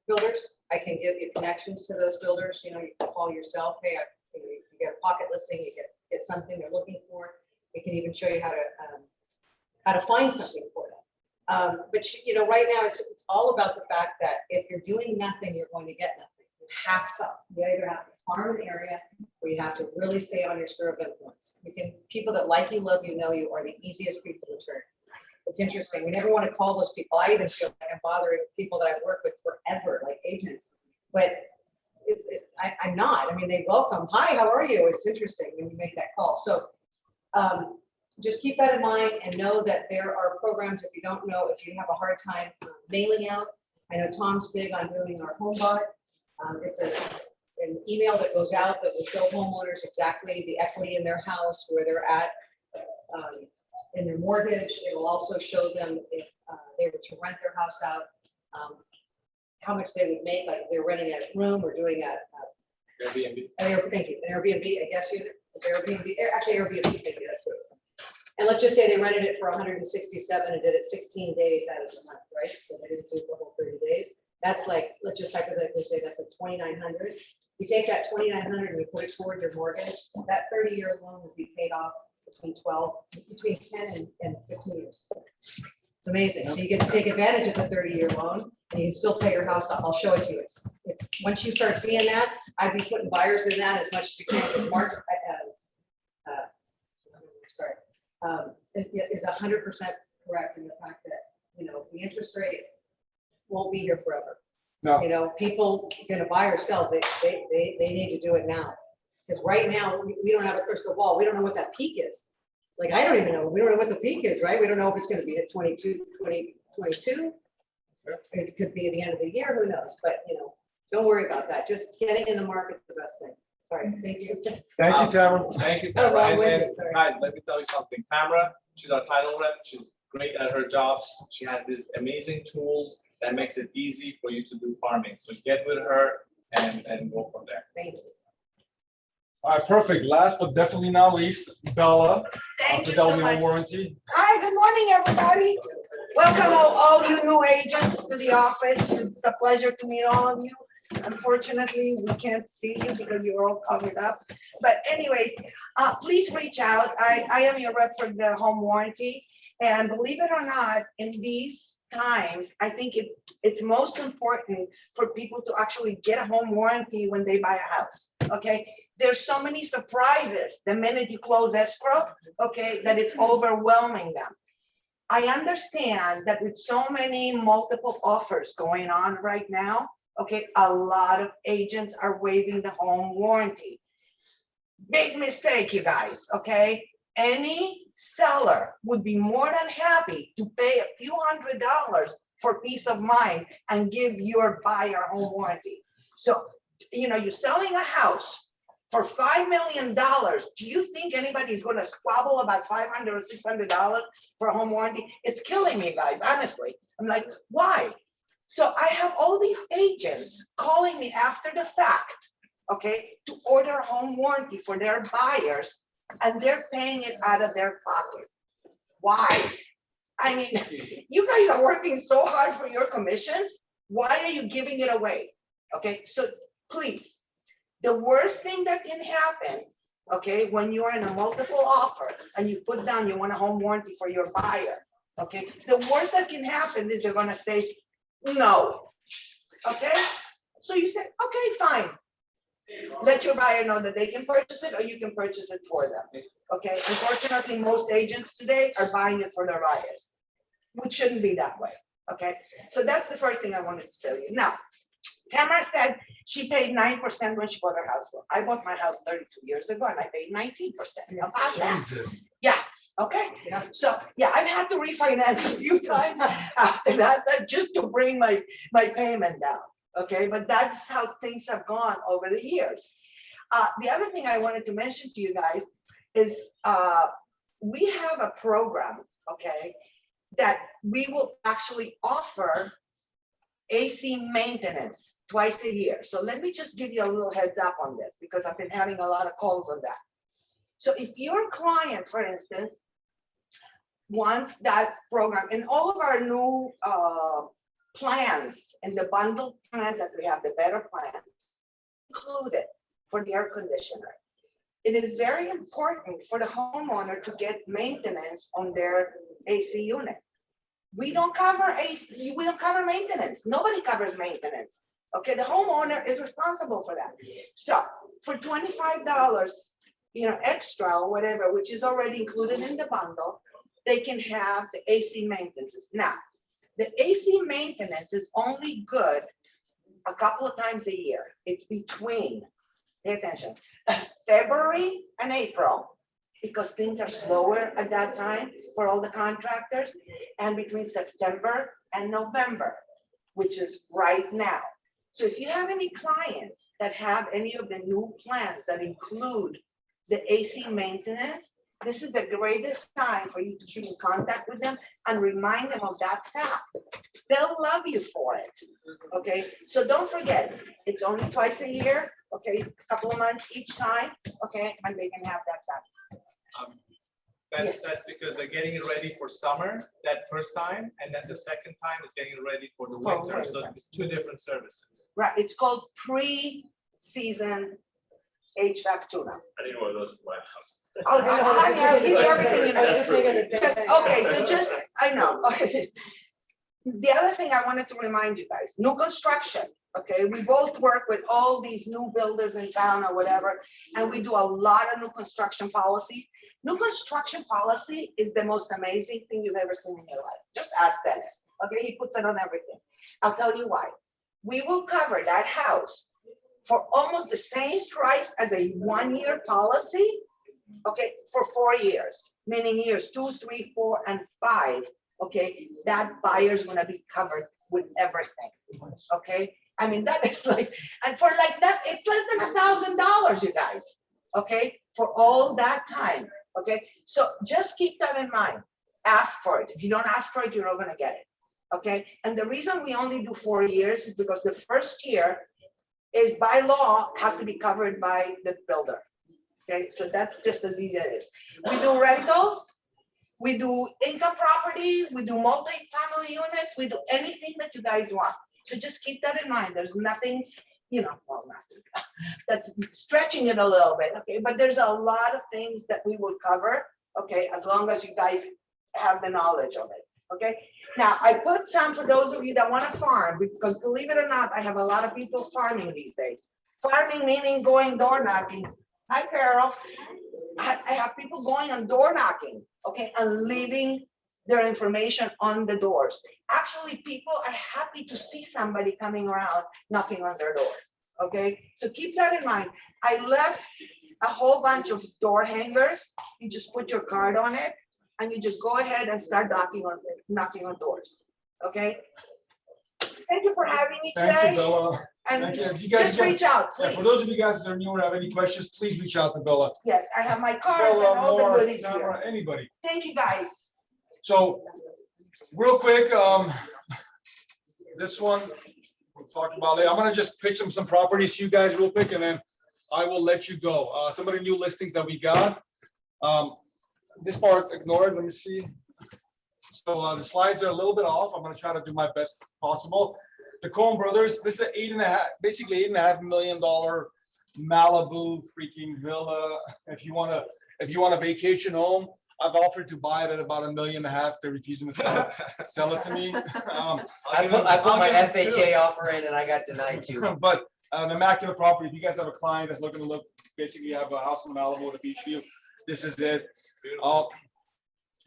builders. I can give you connections to those builders. You know, you can call yourself, hey, you get a pocket listing, you get something they're looking for. It can even show you how to find something for them. But you know, right now it's all about the fact that if you're doing nothing, you're going to get nothing. You either have to farm an area or you have to really stay on your sphere of influence. People that like you, love you, know you are the easiest people to turn. It's interesting. We never want to call those people. I even feel like I'm bothering people that I've worked with forever, like agents. But I'm not. I mean, they welcome. Hi, how are you? It's interesting when you make that call. So just keep that in mind and know that there are programs. If you don't know, if you have a hard time mailing out, I know Tom's big on doing our home bot. It's an email that goes out that will show homeowners exactly the equity in their house, where they're at in their mortgage. It will also show them if they were to rent their house out, how much they would make, like if they're renting a room or doing Airbnb. Thank you, an Airbnb, I guess you, Airbnb, actually Airbnb, thank you, that's what. And let's just say they rented it for 167 and did it 16 days out of the month, right? So they didn't do it the whole 30 days. That's like, let's just hypothetically say that's like 2,900. You take that 2,900 and you put it toward your mortgage, that 30-year loan would be paid off between 10 and 15 years. It's amazing. So you get to take advantage of the 30-year loan and you can still pay your house off. I'll show it to you. It's once you start seeing that, I'd be putting buyers in that as much as you can, because market, is 100% correct in the fact that, you know, the interest rate won't be here forever. No. You know, people gonna buy or sell, they need to do it now. Because right now, we don't have a crystal ball. We don't know what that peak is. Like, I don't even know. We don't know what the peak is, right? We don't know if it's gonna be at 2022. It could be at the end of the year, who knows? But, you know, don't worry about that. Just getting in the market's the best thing. Sorry, thank you. Thank you, Tamara. Thank you, Oh, Tamara. wrong And widget, then, sorry. guys, let me tell you something. Tamara, she's our title rep. She's great at her job. She has these amazing tools that makes it easy for you to do farming. So get with her and go from there. Thank you. All right, perfect. Last but definitely not least, Bella. Thank you Fidelity so Home much. Warranty. Hi, good morning, everybody. Welcome all you new agents to the office. It's a pleasure to meet all of you. Unfortunately, we can't see you because you're all covered up. But anyways, please reach out. I am your rep for the home warranty. And believe it or not, in these times, I think it's most important for people to actually get a home warranty when they buy a house, okay? There's so many surprises the minute you close escrow, okay, that it's overwhelming them. I understand that with so many multiple offers going on right now, okay, a lot of agents are waiving the home warranty. Big mistake, you guys, okay? Any seller would be more than happy to pay a few $100s for peace of mind and give your buyer home warranty. So, you know, you're selling a house for $5 million. Do you think anybody's going to squabble about $500 or $600 for a home warranty? It's killing me, guys, honestly. I'm like, why? So I have all these agents calling me after the fact, okay, to order a home warranty for their buyers, and they're paying it out of their pocket. Why? I mean, you guys are working so hard for your commissions. Why are you giving it away? Okay, so please, the worst thing that can happen, okay, when you're in a multiple offer and you put down you want a home warranty for your buyer, okay, the worst that can happen is they're gonna say no, okay? So you say, okay, fine. Let your buyer know that they can purchase it or you can purchase it for them, okay? Unfortunately, most agents today are buying it for their buyers, which shouldn't be that way, okay? So that's the first thing I wanted to tell you. Now, Tamara said she paid 9% when she bought her house. Well, I bought my house 32 years ago and I paid 19%. About that. Jesus. Yeah, okay. Yeah. So, yeah, I've had to refinance a few times after that just to bring my payment down, okay? But that's how things have gone over the years. The other thing I wanted to mention to you guys is we have a program, okay, that we will actually offer AC maintenance twice a year. So let me just give you a little heads up on this because I've been having a lot of calls on that. So if your client, for instance, wants that program and all of our new plans and the bundle plans that we have, the better plans included for the air conditioner. It is very important for the homeowner to get maintenance on their AC unit. We don't cover AC, we don't cover maintenance. Nobody covers maintenance. Okay, the homeowner is responsible for that. So for $25, extra or whatever, which is already included in the bundle, they can have the AC maintenance. Now, the AC maintenance is only good a couple of times a year. It's between, pay attention, February and April, because things are slower at that time for all the contractors, and between September and November, which is right now. So if you have any clients that have any of the new plans that include the AC maintenance, this is the greatest time for you to be in contact with them and remind them of that fact. They'll love you for it. Okay, so don't forget, it's only twice a year, okay, a couple of months each time, okay, and they can have that time. Yes. That's because they're getting it ready for summer that first time, and then the second time is getting it ready for the For winter. So winter. it's two different services. Right, it's called pre-season HVAC tune-up. I need one of those for my house. Oh, I give you everything you That's know. brilliant. Okay, so just, I know, okay. The other thing I wanted to remind you guys, new construction, okay? We both work with all these new builders in town or whatever, and we do a lot of new construction policies. New construction policy is the most amazing thing you've ever seen in your life. Just ask Dennis, okay? He puts it on everything. I'll tell you why. We will cover that house for almost the same price as a one-year policy, okay, for 4 years, meaning years 2, 3, 4, and 5, okay, that buyer's gonna be covered with everything, okay? I mean, that is like, and for like that, it's less than $1,000, you guys, okay, for all that time, okay? So just keep that in mind. Ask for it. If you don't ask for it, you're not gonna get it, okay? And the reason we only do 4 years is because the first year is by law has to be covered by the builder. Okay, so that's just as easy as it is. We do rentals, we do income property, we do multi-family units, we do anything that you guys want. So just keep that in mind. There's nothing, well, not, that's stretching it a little bit, okay? But there's a lot of things that we will cover, okay, as long as you guys have the knowledge of it, okay? Now, I put some for those of you that want to farm, because believe it or not, I have a lot of people farming these days. Farming meaning going door knocking. Hi, Carol. I have people going on door knocking, okay, and leaving their information on the doors. Actually, people are happy to see somebody coming around knocking on their door, okay? So keep that in mind. I left a whole bunch of door hangers. You just put your card on it, and you just go ahead and start knocking on doors, okay? Thank you for having me Thank you, today, Bella. and Thank you. If you guys just get- reach out, Yeah, please. for those of you guys that are new or have any questions, please reach out to Bella. Yes, I have my cards and Bella, all the Laura, goodies here. Tamara, anybody. Thank you, guys. So, real quick, this one, we'll talk about later. I'm gonna just pitch some properties to you guys real quick, and then I will let you go. Some of the new listings that we got. This part, ignore it, let me see. So the slides are a little bit off. I'm gonna try to do my best possible. The Coen Brothers, this is basically $8.5 million Malibu freaking villa. If you want a vacation home, I've offered to buy it at about $1.5 million. They're refusing to sell it to me. I put my FHA offer in and I got denied too. But an immaculate property. If you guys have a client that's looking to basically have a house in Malibu with a beach view, this is it.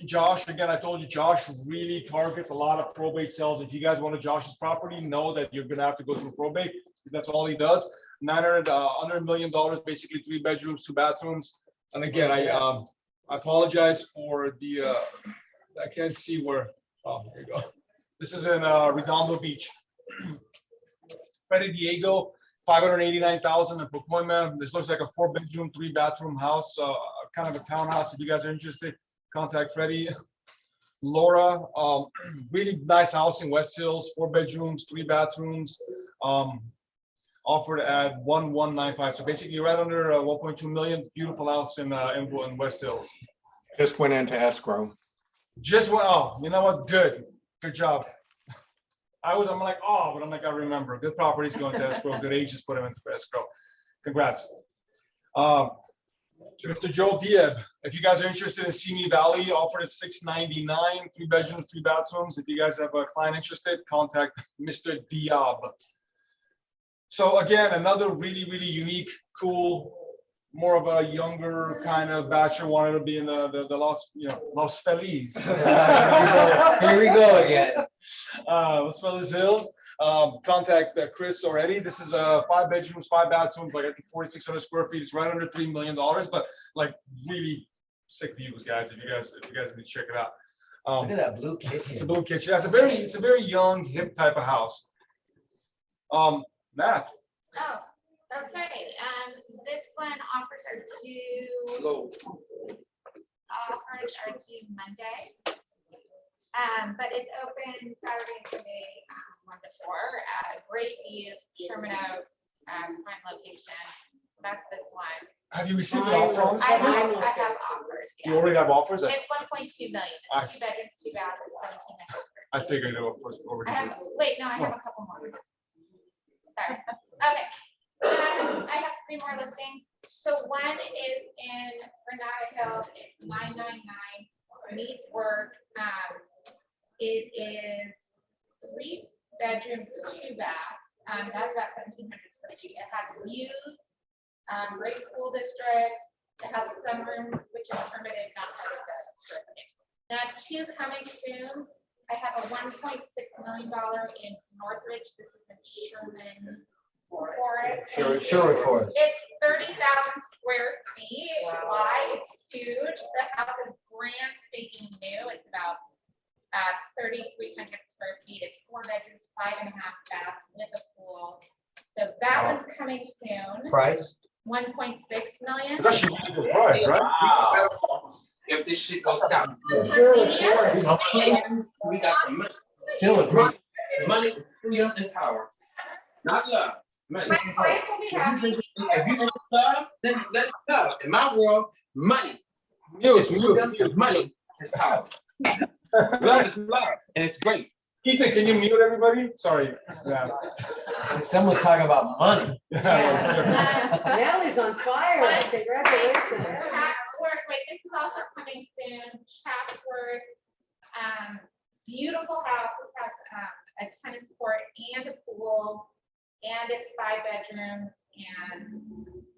Josh, again, I told you, Josh really targets a lot of probate sales. If you guys want Josh's property, know that you're gonna have to go through probate. That's all he does. Under $1 million, basically 3 bedrooms, 2 bathrooms. And again, I apologize for the, I can't see where, oh, there you go. This is in Redondo Beach. Freddie Diego, 589,000 in Pacoima. This looks like a 4-bedroom, 3-bathroom house, kind of a townhouse. If you guys are interested, contact Freddie. Laura, really nice house in West Hills, 4 bedrooms, 3 bathrooms, offered at 1,195. So basically right under 1.2 million, beautiful house in West Hills. Just went into escrow. Just went, oh, you know what? Good job. I'm like, oh, but I'm like, I remember. Good properties going to escrow, good agents put them into escrow. Congrats. Mr. Joe Diab, if you guys are interested in Simi Valley, offered at 699, 3 bedrooms, 3 bathrooms. If you guys have a client interested, contact Mr. Diab. So again, another really, really unique, cool, more of a younger kind of bachelor, wanted to be in the Los Feliz. Here we go again. Los Feliz Hills. Contact Chris already. This is 5 bedrooms, 5 bathrooms, like I think 4,600 square feet. It's right under $3 million, but like really sick views, guys. If you guys need to check it out. Look at that blue kitchen. It's a blue kitchen. It's a very young, hip type of house. Matt. Oh, okay, this one offers are due Monday. But it's open Saturday and Sunday, 1 to 4. Great views, Sherman Oaks, prime location. That's this one. Have you received an offer on this I one? have offers, You yeah. already have offers? It's 1.2 million, it's 2 bedrooms, 2 baths, 1,700 square I figured it was already. I have, wait, no, I have a couple more. Sorry, okay. I have 3 more listings. So one is in Granada Hills, it's 999, needs work. It is 3 bedrooms, 2 baths. That's about 1,700 square feet. It has views, great school district. It has a sunroom, which is permitted, not part of the square footage. Now 2 coming soon. I have a $1.6 million in Northridge. This is in Sherman Forest. Sure, Forest. It's 30,000 square feet wide. It's huge. The house is brand spanking new. It's about 3,300 square feet. It's 4 bedrooms, 5.5 baths with a pool. So that one's coming soon. Price? 1.6 million. It's actually a good price, right? Wow. If this shit goes south, Sure, we got some money. Still a great. Money, freedom, and power. Not love. Money. My clients will be happy. If you want love, then that's love. In my world, money Mute, is freedom, mute. money is power. Love is love, and it's great. Ethan, can you mute everybody? Sorry. Yeah. Someone's talking about money. Natalie's on fire. Congratulations. Chatsworth, wait, this is also coming soon. Chatsworth, beautiful house. It has a tennis court and a pool, and it's 5 bedrooms and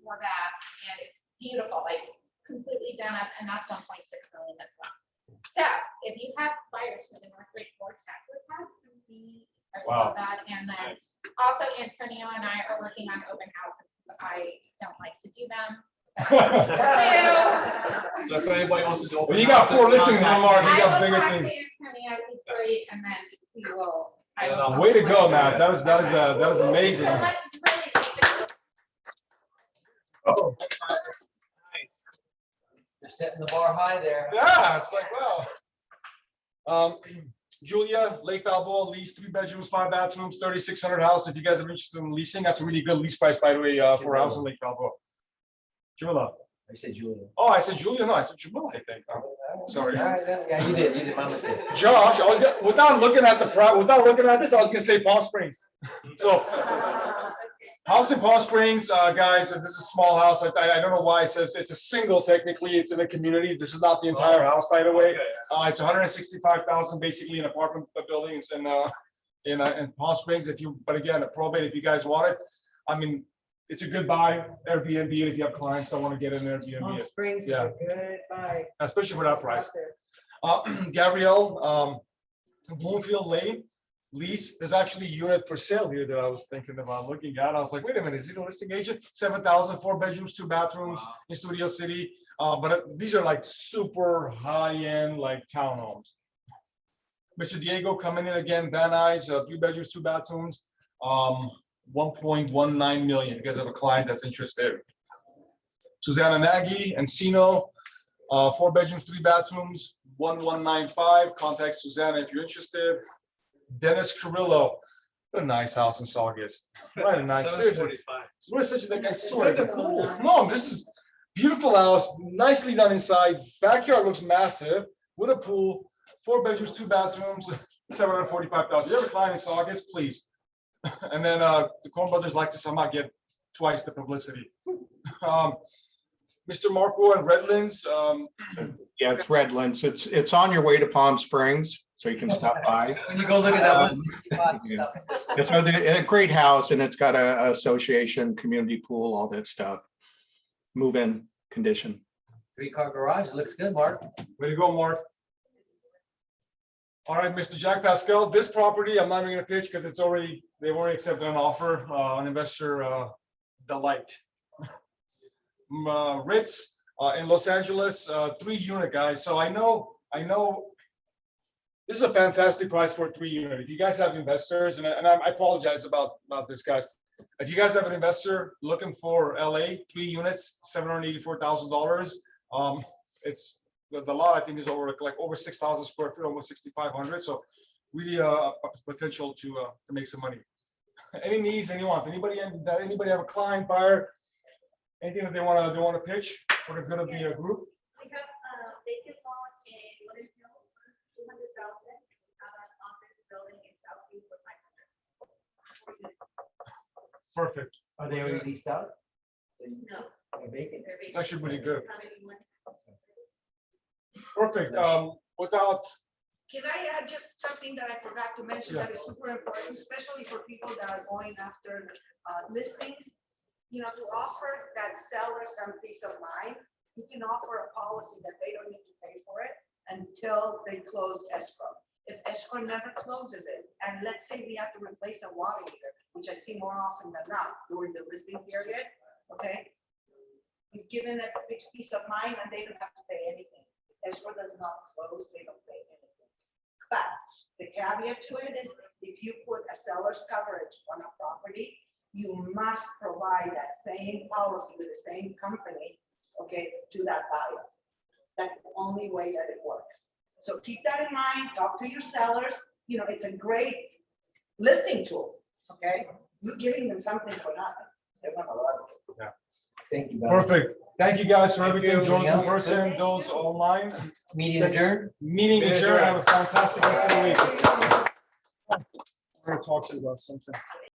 4 baths, and it's beautiful, like completely done up, and that's 1.6 million as well. So if you have buyers for the Northridge or Chatsworth house, we are Wow. about that. And then also Antonio and I are working on open houses. I don't like to do them. So if anybody wants to do. When you got 4 listings in Mark, you I got will bigger talk to things. Antonio, he's great, and then he will. I will Yeah, talk Way to him. go, Matt. That was amazing. So let's really- Oh, Nice. You're setting the bar high there. yeah, it's like, wow. Julia, Lake Balboa, lease 3 bedrooms, 5 bathrooms, 3,600 house. If you guys are interested in leasing, that's a really good lease price, by the way, for a house in Lake Balboa. Julia. I said Julia. Oh, I said Julia. No, I said Julia, I think. Sorry. All right, yeah, you did, my mistake. Josh, I was gonna, without looking at this, I was gonna say Palm Springs. So, house in Palm Springs, guys, this is a small house. I don't know why it says it's a single. Technically, it's in a community. This is not the entire house, by the way. It's 165,000, basically, in apartment buildings in Palm Springs. But again, a probate if you guys want it. I mean, it's a good buy. Airbnb it if you have clients that want to get in Airbnb Palm it, Springs is Yeah. a good buy. especially for that price. Out there. Gabrielle, Bloomfield Lane lease. There's actually a unit for sale here that I was thinking about looking at. I was like, wait a minute, is it a listing agent? 7,000, 4 bedrooms, 2 bathrooms in Studio City. But these are like super high-end, like townhomes. Mr. Diego coming in again, Van Nuys, 3 bedrooms, 2 bathrooms, 1.19 million. You guys have a client that's interested. Susanna Nagy, Encino, 4 bedrooms, 3 bathrooms, 1195. Contact Susanna if you're interested. Dennis Carrillo, what a nice house in Saugus. What a nice, seriously. 745. What is such a, that guy sort of cool. No, this is beautiful house, nicely done inside. Backyard looks massive with a pool, 4 bedrooms, 2 bathrooms, 745,000. You have a client in Saugus, please. And then the Coen brothers like to somehow get twice the publicity. Mr. Marco and Redlands, Yeah, it's Redlands. It's on your way to Palm Springs, so you can stop by. When you go look at that one. Yeah. It's a great house, and it's got a association, community pool, all that stuff. Move-in condition. 3-car garage, it looks good, Mark. way to go, Mark. All right, Mr. Jack Pascal, this property, I'm not even gonna pitch because they've already accepted an offer, an investor delight. Ritz in Los Angeles, 3-unit, guys. So I know this is a fantastic price for a 3-unit. If you guys have investors, and I apologize about this, guys. If you guys have an investor looking for LA, 3 units, $784,000. It's the lot, I think, is over 6,000 square feet, almost 6,500. So really a potential to make some money. Any needs, any wants? Anybody have a client, buyer, anything that they want to pitch? Or it's going to be a group? We have vacant lot in Wooded Hills, 200,000, office building in Southview for 500. Perfect. Are they already leased out? No. They're vacant. they're It's actually pretty good. How many more? Perfect. Without, Can I add just something that I forgot to mention that is super important, especially for people that are going after listings? To offer that seller some peace of mind, you can offer a policy that they don't need to pay for it until they close escrow. If escrow never closes it, and let's say we have to replace a water heater, which I see more often than not during the listing period, okay? You've given a big peace of mind and they don't have to pay anything. If escrow does not close, they don't pay anything. But the caveat to it is if you put a seller's coverage on a property, you must provide that same policy with the same company, okay, to that buyer. That's the only way that it works. So keep that in mind, talk to your sellers. It's a great listing tool, okay? You're giving them something for nothing. They're gonna love it. Thank you. Beth. perfect. Thank you guys for everything. you. Those in Anything else? person, those online. Meeting adjourned. Meeting adjourned. Have a fantastic rest of the week. We're gonna talk to you about something.